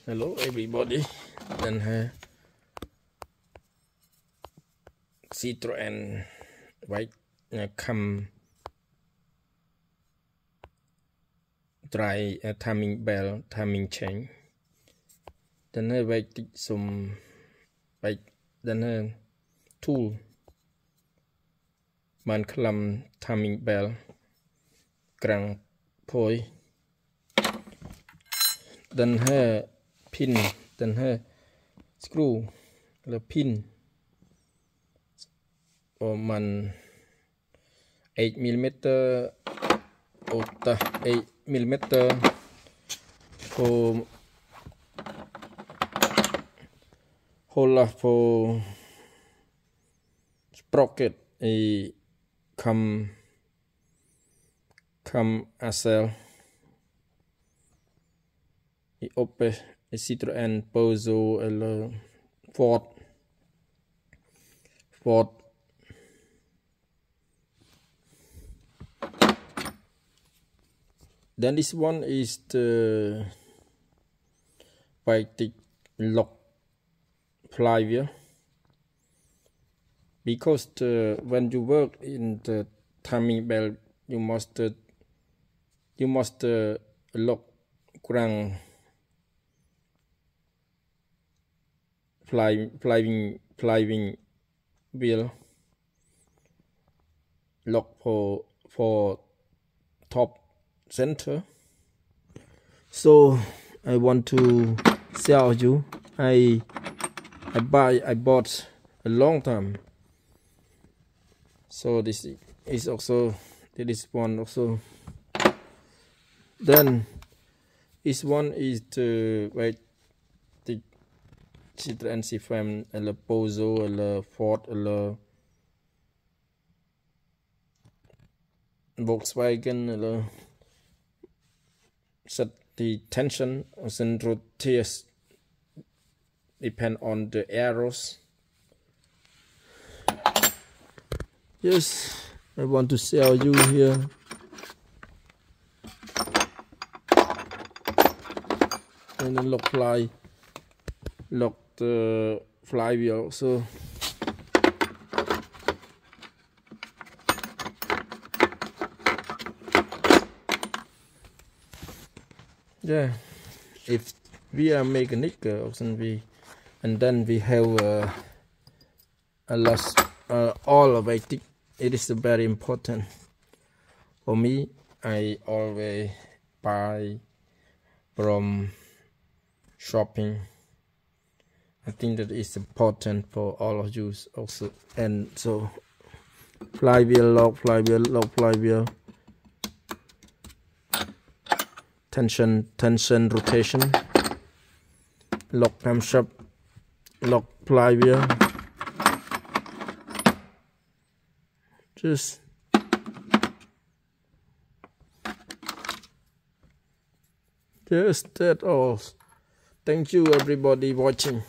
Hello everybody, then here citroen white come try timing bell timing chain, then here white some white then here tool man clam timing bell grang poi, then here pin, then here screw the pin or man 8mm or 8mm for hole for sprocket a come asel i open a citroen peugeot eller ford then this one is the white lock flywheel, because when you work in the timing belt you must lock ground flying wheel lock for top center. So I want to sell you. I bought a long time. So this is also this one also. Then this one is the citroen C5 eller peugeot eller ford eller Volkswagen eller set the tension and rotates depend on the arrows. Yes, I want to sell you here. And then lock the flywheel also. Yeah, if we are mechanic and then we have a lot all of it is very important for me. I always buy from shopping. I think that is important for all of you also. And so flywheel, lock flywheel, tension, rotation, lock camshaft, lock flywheel. Just that all. Thank you everybody watching.